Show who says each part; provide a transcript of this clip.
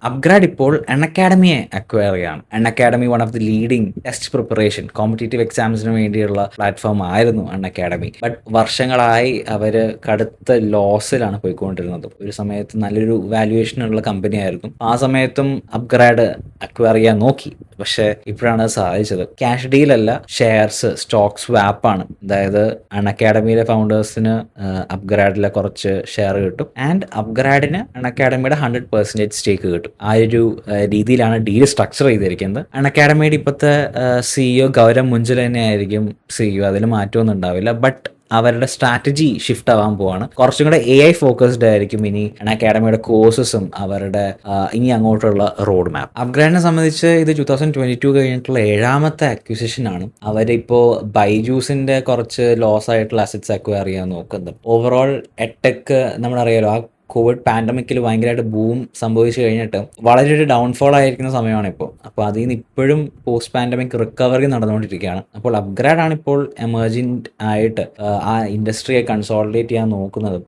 Speaker 1: അപ്ഗ്രാഡ് ഇപ്പോൾ അക്കാഡമിയെ അക്വയർ ചെയ്യാണ്. Academy one of the leading test preparation competitive എക്സാംസിന് വേണ്ടിയുള്ള പ്ലാറ്റ്ഫോം ആയിരുന്നു അക്കാഡമി. ബട്ട് വർഷങ്ങളായി അവർ കടുത്ത ലോസിലാണ് പോയിക്കൊണ്ടിരുന്നത്. ഒരു സമയത്ത് നല്ലൊരു വാല്യുവേഷനുള്ള കമ്പനി ആയിരുന്നു. ആ സമയത്തും അപ്ഗ്രാഡ് അക്വയർ ചെയ്യാൻ നോക്കി, പക്ഷേ ഇപ്പോഴാണ് സാധിച്ചത്. ക്യാഷ് ഡീലല്ല, ഷെയർസ്, സ്റ്റോക്ക് സ്വാപ്പാണ്. അതായത് അക്കാഡമിയിലെ ഫൗണ്ടേഴ്സിന് അപ്ഗ്രാഡിലെ കുറച്ച് ഷെയർ കിട്ടും ആൻഡ് അപ്ഗ്രാഡിന് അക്കാഡമിയുടെ 100% സ്റ്റേക്ക് കിട്ടും. ആ ഒരു രീതിയിലാണ് ഡീൽ സ്ട്രക്ചർ ചെയ്തിരിക്കുന്നത്. അക്കാഡമിയുടെ ഇപ്പോഴത്തെ CEO ഗൗരവ് മുഞ്ചൽ തന്നെയായിരിക്കും CEO. അതിൽ മാറ്റമൊന്നും ഉണ്ടാവില്ല. ബട്ട് അവരുടെ സ്ട്രാറ്റജി ഷിഫ്റ്റ് ആവാൻ പോവാണ്. കുറച്ചും കൂടെ AI ഫോക്കസ്ഡ് ആയിരിക്കും ഇനി അക്കാഡമിയുടെ കോഴ്സസും അവരുടെ ഇനി അങ്ങോട്ടുള്ള റോഡ് മാപ്പ്. അപ്ഗ്രാഡിനെ സംബന്ധിച്ച് ഇത് 2022 കഴിഞ്ഞിട്ടുള്ള 7ാമത്തെ അക്വിസിഷൻ ആണ്. അവരിപ്പോൾ ബൈജൂസിന്റെ കുറച്ച് ലോസ് ആയിട്ടുള്ള അസറ്റ്സ് അക്വയർ ചെയ്യാൻ നോക്കുന്നത്. ഓവറോൾ എഡ്ടെക് നമ്മളറിയാലോ, ആ കോവിഡ് പാൻഡമിക്കിൽ ഭയങ്കരമായിട്ട് ബൂം സംഭവിച്ചു കഴിഞ്ഞിട്ട് വളരെ ഒരു ഡൗൺഫോൾ ആയിരിക്കുന്ന സമയമാണ് ഇപ്പോൾ. അപ്പോൾ അതിൽ നിന്ന് ഇപ്പോഴും പോസ്റ്റ് പാൻഡമിക് റിക്കവറി നടന്നുകൊണ്ടിരിക്കുകയാണ്. അപ്പോൾ അപ്ഗ്രാഡ് ആണ് ഇപ്പോൾ എമർജിംഗ് ആയിട്ട് ആ ഇൻഡസ്ട്രിയെ കൺസോളിഡേറ്റ് ചെയ്യാൻ നോക്കുന്നത്.